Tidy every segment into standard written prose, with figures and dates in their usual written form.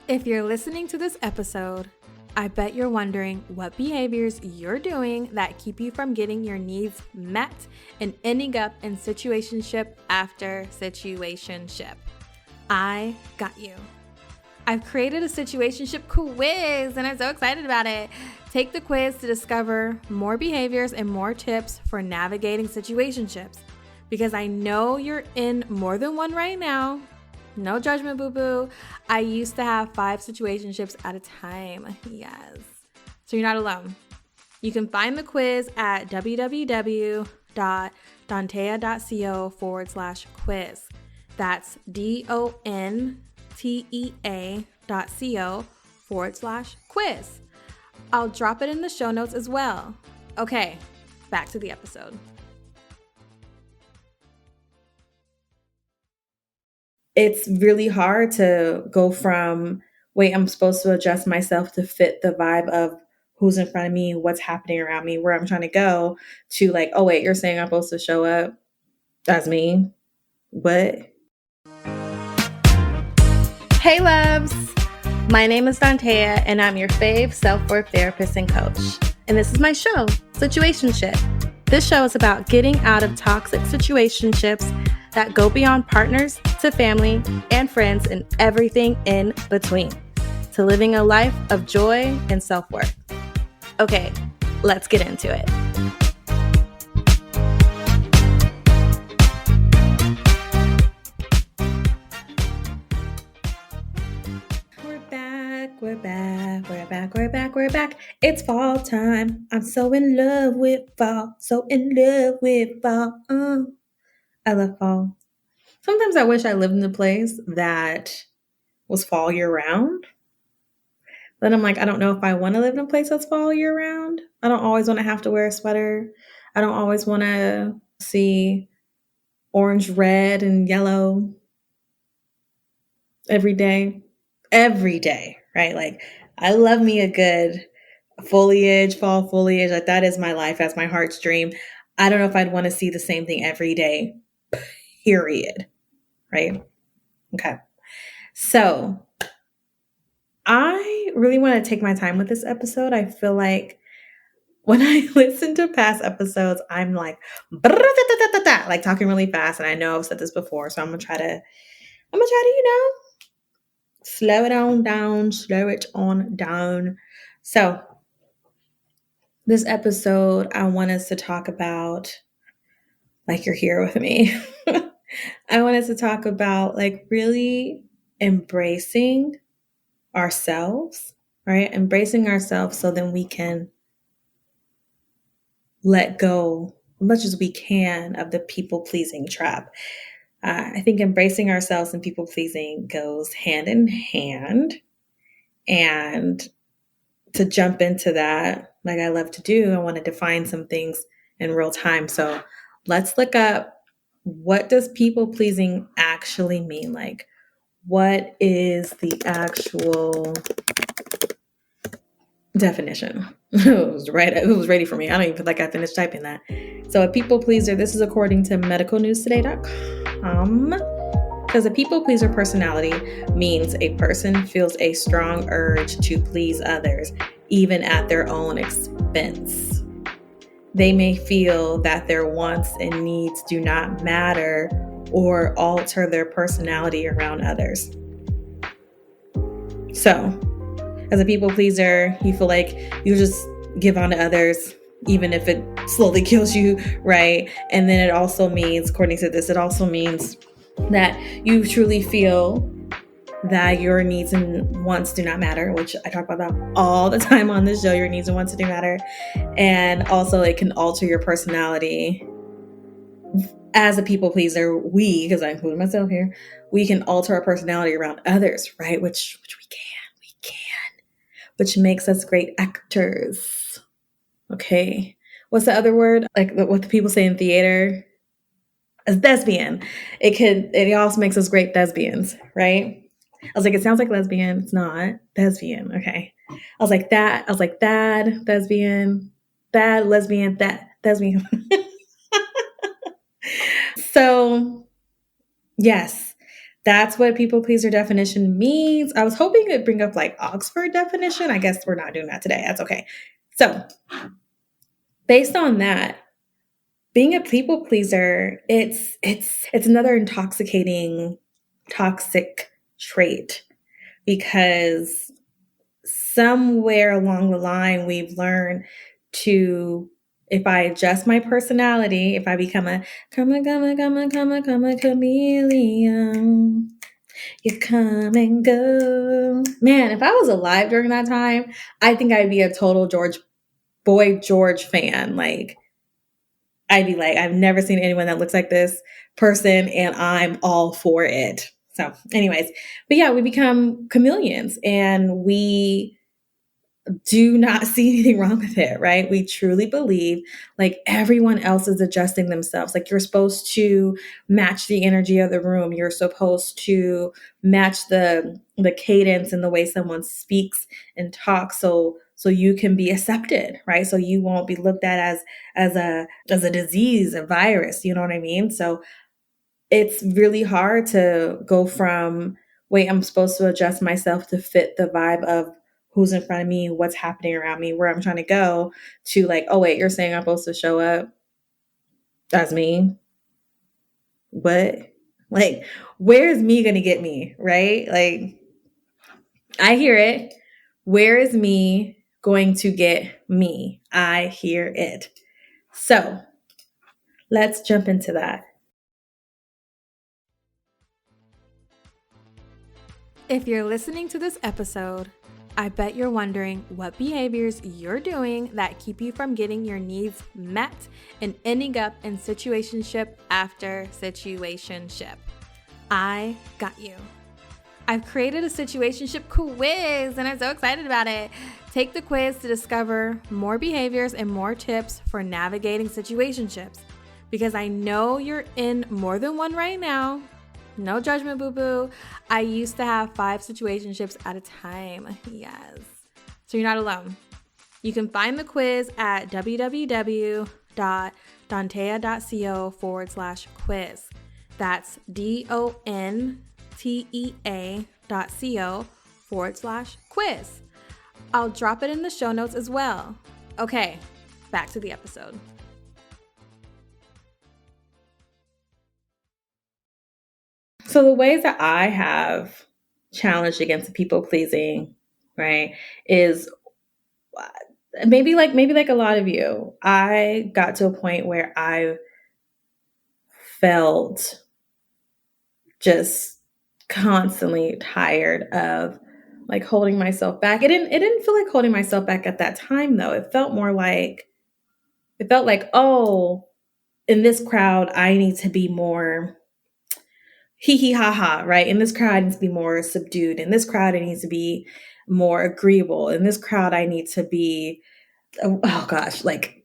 If you're listening to this episode, I bet you're wondering what behaviors you're doing that keep you from getting your needs met and ending up in situationship after situationship. I got you. I've created a situationship quiz and I'm so excited about it. Take the quiz to discover more behaviors and more tips for navigating situationships, because I know you're in more than one right now. No judgment, boo-boo. I used to have 5 situationships at a time. Yes. So you're not alone. You can find the quiz at www.dontea.co/quiz. That's DONTEA.co/quiz. I'll drop it in the show notes as well. Okay, back to the episode. It's really hard to go from, wait, I'm supposed to adjust myself to fit the vibe of who's in front of me, what's happening around me, where I'm trying to go, to like, oh, wait, you're saying I'm supposed to show up as me? What? Hey, loves. My name is Dontea, and I'm your fave self-worth therapist and coach. And this is my show, Situationship. This show is about getting out of toxic situationships that go beyond partners to family and friends and everything in between, to living a life of joy and self-worth. Okay, let's get into it. We're back. It's fall time. I'm so in love with fall. I love fall. Sometimes I wish I lived in a place that was fall year round. Then I'm like, I don't know if I want to live in a place that's fall year round. I don't always want to have to wear a sweater. I don't always want to see orange, red, and yellow every day, right? Like, I love me a good fall foliage. Like, that is my life. That's my heart's dream. I don't know if I'd want to see the same thing every day, period. Right? Okay. So I really want to take my time with this episode. I feel like when I listen to past episodes, I'm like talking really fast. And I know I've said this before, so I'm gonna try to, slow it on down. So this episode, I want us to talk about, like, you're here with me. I want us to talk about like really embracing ourselves, right? Embracing ourselves so then we can let go as much as we can of the people-pleasing trap. I think embracing ourselves and people-pleasing goes hand in hand. And to jump into that, like I love to do, I want to define some things in real time. So let's look up, what does people-pleasing actually mean? Like, what is the actual definition? It was ready for me. I don't even feel like I finished typing that. So a people pleaser, this is according to medicalnewstoday.com, because a people pleaser personality means a person feels a strong urge to please others, even at their own expense. They may feel that their wants and needs do not matter or alter their personality around others. So, as a people pleaser, you feel like you just give on to others, even if it slowly kills you, right? And then it also means, according to this, it also means that you truly feel that your needs and wants do not matter, which I talk about that all the time on this show. Your needs and wants do matter. And also it can alter your personality. As a people pleaser, because I include myself here, we can alter our personality around others, right? Which we can, which makes us great actors. Okay. What's the other word? Like what the people say in theater? A thespian. It also makes us great thespians, right? I was like, it sounds like lesbian. It's not. Thespian. Okay. I was like, thespian, lesbian, thespian. So, yes, That's what people pleaser definition means. I was hoping it'd bring up like Oxford definition. I guess we're not doing that today. That's okay. So, based on that, being a people pleaser, it's another intoxicating toxic trait because somewhere along the line we've learned to, if I adjust my personality, if I become a chameleon, you come and go. Man, if I was alive during that time, I think I'd be a total Boy George fan. Like, I'd be like, I've never seen anyone that looks like this person, and I'm all for it. So, anyways, but yeah, we become chameleons and we do not see anything wrong with it, right? We truly believe like everyone else is adjusting themselves. Like you're supposed to match the energy of the room. You're supposed to match the cadence and the way someone speaks and talks so you can be accepted, right? So you won't be looked at as a disease, a virus, you know what I mean? So it's really hard to go from, wait, I'm supposed to adjust myself to fit the vibe of who's in front of me, what's happening around me, where I'm trying to go, to like, oh, wait, you're saying I'm supposed to show up as me? What? Like, where's me going to get me, right? Like, I hear it. Where is me going to get me? I hear it. So let's jump into that. If you're listening to this episode, I bet you're wondering what behaviors you're doing that keep you from getting your needs met and ending up in situationship after situationship. I got you. I've created a situationship quiz and I'm so excited about it. Take the quiz to discover more behaviors and more tips for navigating situationships, because I know you're in more than one right now. No judgment, boo-boo. I used to have 5 situationships at a time. Yes. So you're not alone. You can find the quiz at www.dontea.co/quiz. That's DONTEA.co/quiz. I'll drop it in the show notes as well. Okay, back to the episode. So the ways that I have challenged against people pleasing, right, is maybe like a lot of you. I got to a point where I felt just constantly tired of like holding myself back. It didn't feel like holding myself back at that time though. It felt like, oh, in this crowd, I need to be more hee hee ha ha, right? In this crowd, I need to be more subdued. In this crowd, I need to be more agreeable. In this crowd, I need to be, oh gosh, like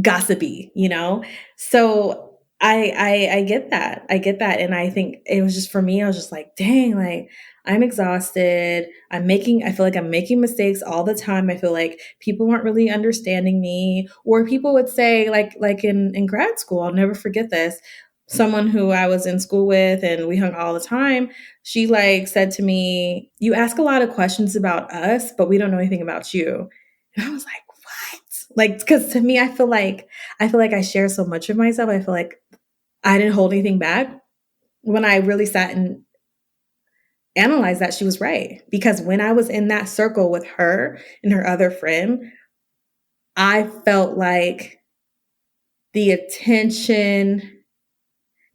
gossipy, you know? So I get that. I get that. And I think it was just for me, I was just like, dang, like I'm exhausted. I feel like I'm making mistakes all the time. I feel like people aren't really understanding me. Or people would say, like in grad school, I'll never forget this. Someone who I was in school with and we hung all the time, she like said to me, you ask a lot of questions about us, but we don't know anything about you. And I was like, what? Like, because to me, I feel like I share so much of myself. I feel like I didn't hold anything back. When I really sat and analyzed that, she was right. Because when I was in that circle with her and her other friend, I felt like the attention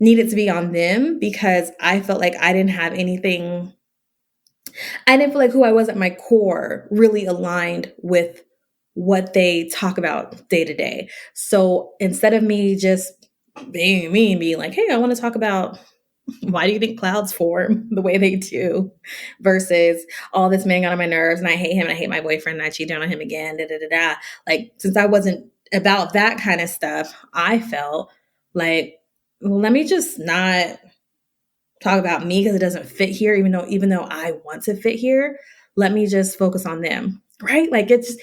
needed to be on them because I felt like I didn't have anything. I didn't feel like who I was at my core really aligned with what they talk about day to day. So instead of me just being me and being like, hey, I want to talk about why do you think clouds form the way they do versus all this man got on my nerves and I hate him and I hate my boyfriend and I cheated on him again, da, da, da, da. Like, since I wasn't about that kind of stuff, I felt like, well, let me just not talk about me because it doesn't fit here, even though I want to fit here. Let me just focus on them, right? Like it's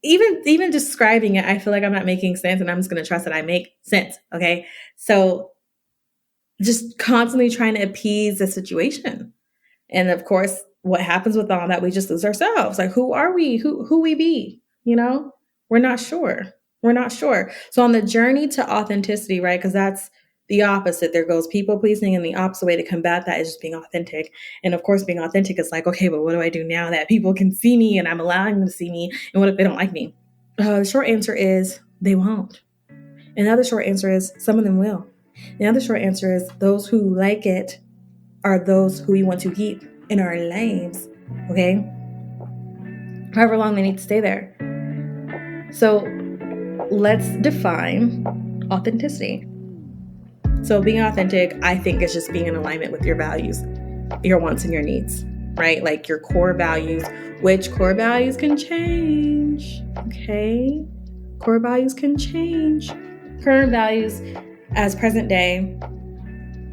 even describing it, I feel like I'm not making sense, and I'm just going to trust that I make sense. Okay, so just constantly trying to appease the situation. And of course, what happens with all that, we just lose ourselves. Like, who are we? Who we be? You know, we're not sure. We're not sure. So on the journey to authenticity, right? Because that's the opposite. There goes people pleasing, and the opposite way to combat that is just being authentic. And of course, being authentic is like, okay, but what do I do now that people can see me and I'm allowing them to see me? And what if they don't like me? The short answer is they won't. And the other short answer is some of them will. The other short answer is those who like it are those who we want to keep in our lives, okay? However long they need to stay there. So let's define authenticity. So being authentic, I think, is just being in alignment with your values, your wants and your needs, right? Like your core values, which core values can change, okay? Core values can change. Current values as present day,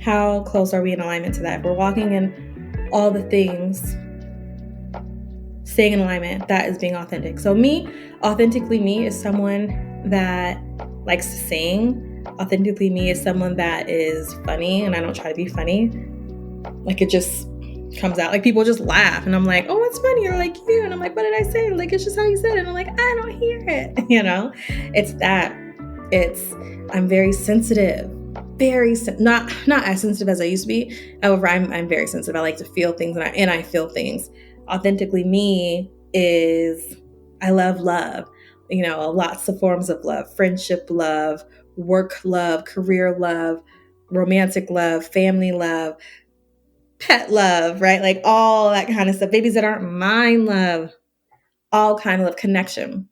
how close are we in alignment to that? If we're walking in all the things, staying in alignment, that is being authentic. So me, authentically me is someone that likes to sing. Authentically me is someone that is funny, and I don't try to be funny. Like, it just comes out. Like, people just laugh, and I'm like, oh, it's funny. Or like, you. And I'm like, what did I say? Like, it's just how you said it. And I'm like, I don't hear it. You know, it's that. I'm very sensitive. Not as sensitive as I used to be. However, I'm very sensitive. I like to feel things, and I feel things. Authentically me is I love love. You know, lots of forms of love: friendship love, work love, career love, romantic love, family love, pet love, right? Like all that kind of stuff. Babies that aren't mine love, all kind of love, connection.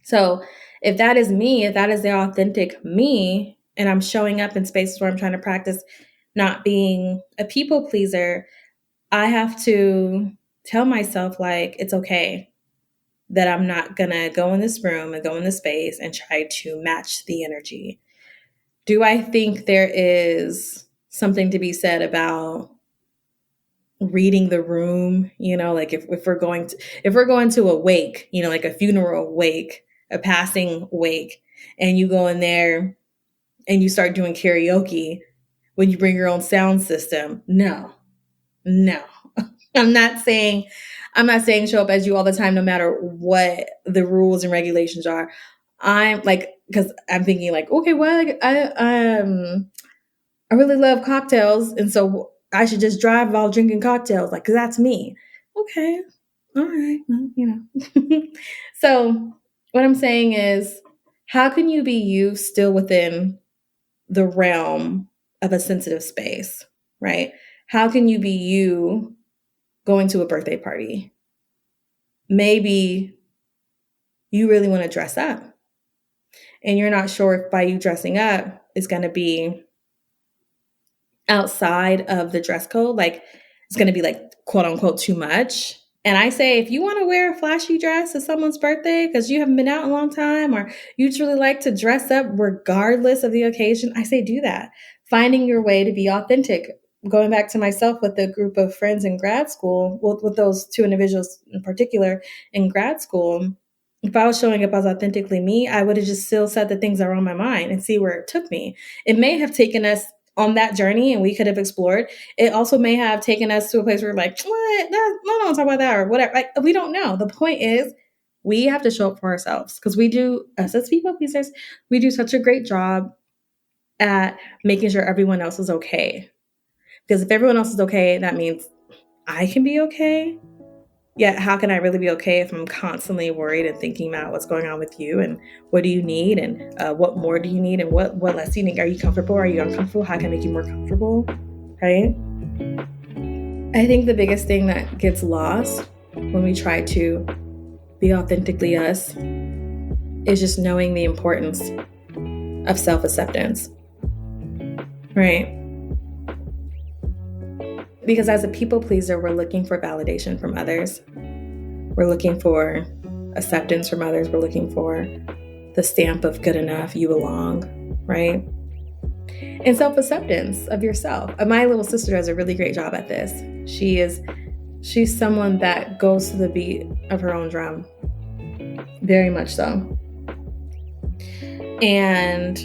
So if that is me, if that is the authentic me, and I'm showing up in spaces where I'm trying to practice not being a people pleaser, I have to tell myself, like, it's okay that I'm not going to go in this room and go in this space and try to match the energy. Do I think there is something to be said about reading the room? You know, like if we're going to a wake, you know, like a funeral wake, a passing wake, and you go in there and you start doing karaoke when you bring your own sound system. No. I'm not saying show up as you all the time, no matter what the rules and regulations are. I'm like, because I'm thinking like, okay, well, I really love cocktails, and so I should just drive while drinking cocktails, like, because that's me. Okay, all right, well, you know. So what I'm saying is, how can you be you still within the realm of a sensitive space, right? How can you be you going to a birthday party? Maybe you really want to dress up, and you're not sure if by you dressing up is going to be outside of the dress code, like it's going to be like quote unquote too much. And I say, if you want to wear a flashy dress to someone's birthday because you haven't been out in a long time, or you just really like to dress up regardless of the occasion, I say do that. Finding your way to be authentic. Going back to myself with a group of friends in grad school, with those two individuals in particular in grad school, if I was showing up as authentically me, I would have just still said the things that are on my mind and see where it took me. It may have taken us on that journey and we could have explored. It also may have taken us to a place where we're like, what? No, don't talk about that or whatever. Like, we don't know. The point is, we have to show up for ourselves, because we do, us as people pleasers, we do such a great job at making sure everyone else is okay. Because if everyone else is okay, that means I can be okay. Yet, how can I really be okay if I'm constantly worried and thinking about what's going on with you, and what do you need, and what more do you need, and what less do you need? Are you comfortable? Are you uncomfortable? How can I make you more comfortable? Right? I think the biggest thing that gets lost when we try to be authentically us is just knowing the importance of self-acceptance. Right? Because as a people pleaser, we're looking for validation from others. We're looking for acceptance from others. We're looking for the stamp of good enough, you belong, right? And self-acceptance of yourself. My little sister does a really great job at this. She's someone that goes to the beat of her own drum. Very much so. And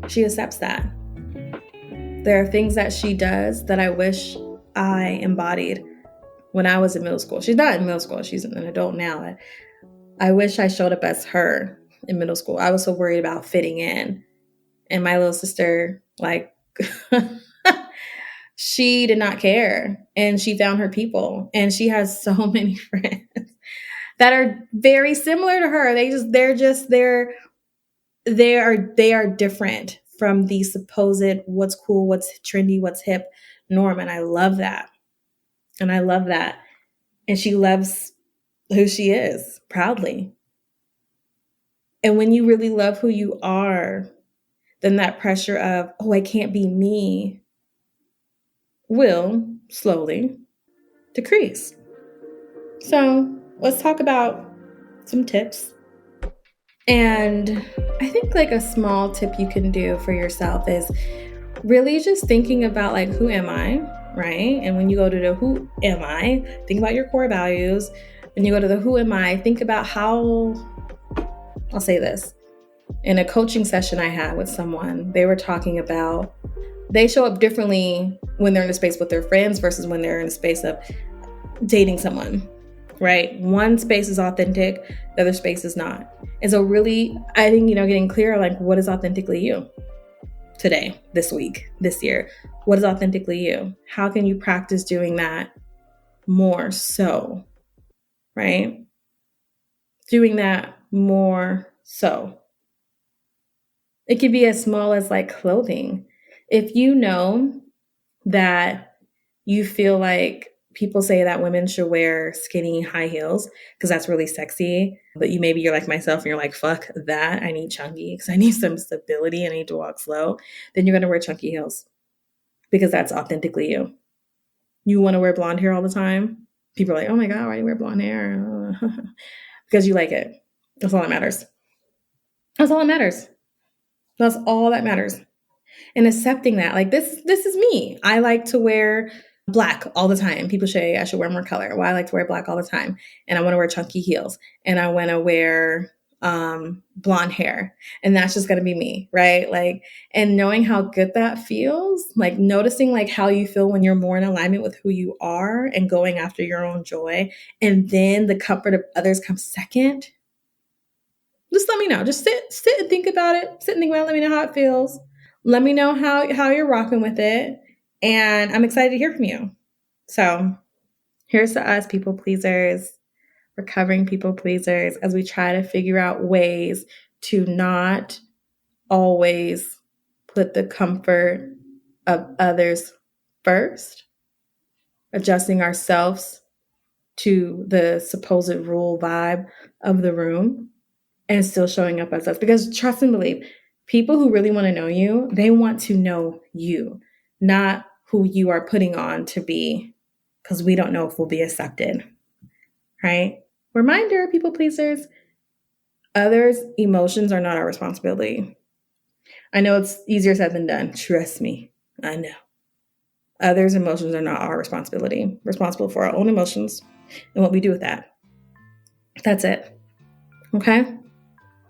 she accepts that. There are things that she does that I wish I embodied when I was in middle school. She's not in middle school. She's an adult now. I wish I showed up as her in middle school. I was so worried about fitting in. And my little sister, like, she did not care. And she found her people. And she has so many friends that are very similar to her. They are different from the supposed what's cool, what's trendy, what's hip norm. And I love that. And she loves who she is proudly. And when you really love who you are, then that pressure of, oh, I can't be me, will slowly decrease. So let's talk about some tips. And I think like a small tip you can do for yourself is really just thinking about like, who am I, right? And when you go to the who am I, think about your core values. When you go to the who am I, think about how, I'll say this. In a coaching session I had with someone, they were talking about they show up differently when they're in a space with their friends versus when they're in a space of dating someone, right? One space is authentic, the other space is not. And so really, I think, getting clear, like, what is authentically you today, this week, this year? What is authentically you? How can you practice doing that more so, right? Doing that more so. It could be as small as like clothing. If you know that you feel like people say that women should wear skinny high heels because that's really sexy, but you're like myself and you're like, fuck that, I need chunky because I need some stability and I need to walk slow, then you're going to wear chunky heels because that's authentically you. You want to wear blonde hair all the time? People are like, oh my God, why do you wear blonde hair? Because you like it. That's all that matters. That's all that matters. That's all that matters. And accepting that, like, this is me. I like to wear black all the time. People say I should wear more color. Well, I like to wear black all the time. And I want to wear chunky heels. And I want to wear blonde hair. And that's just going to be me, right? Like, and knowing how good that feels, like noticing like how you feel when you're more in alignment with who you are and going after your own joy. And then the comfort of others comes second. Just let me know. Just sit and think about it. Sit and think about it. Let me know how it feels. Let me know how you're rocking with it. And I'm excited to hear from you. So here's to us, people pleasers, recovering people pleasers, as we try to figure out ways to not always put the comfort of others first, adjusting ourselves to the supposed rule vibe of the room, and still showing up as us. Because trust and believe, people who really want to know you, they want to know you, not who you are putting on to be, because we don't know if we'll be accepted, right? Reminder, people pleasers, others' emotions are not our responsibility. I know it's easier said than done. Trust me, I know. Others' emotions are not our responsibility. We're responsible for our own emotions and what we do with that. That's it. Okay?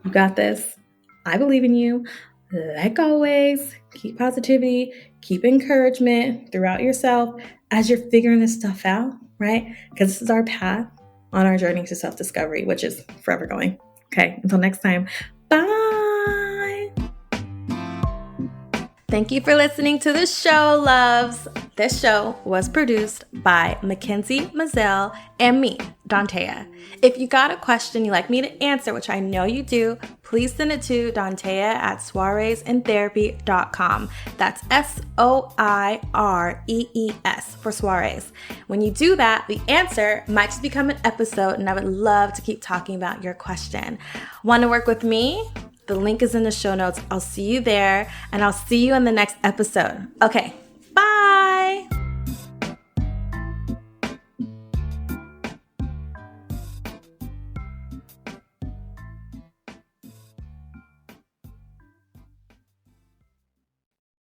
You got this. I believe in you. Like always, keep positivity, keep encouragement throughout yourself as you're figuring this stuff out, right? Because this is our path on our journey to self-discovery, which is forever going. Okay, until next time, bye. Thank you for listening to the show, loves. This show was produced by Mackenzie Mazzell and me, Dantea. If you got a question you'd like me to answer, which I know you do, please send it to dantea@soireesintherapy.com. That's SOIREES for soirees. When you do that, the answer might just become an episode, and I would love to keep talking about your question. Want to work with me? The link is in the show notes. I'll see you there, and I'll see you in the next episode. Okay.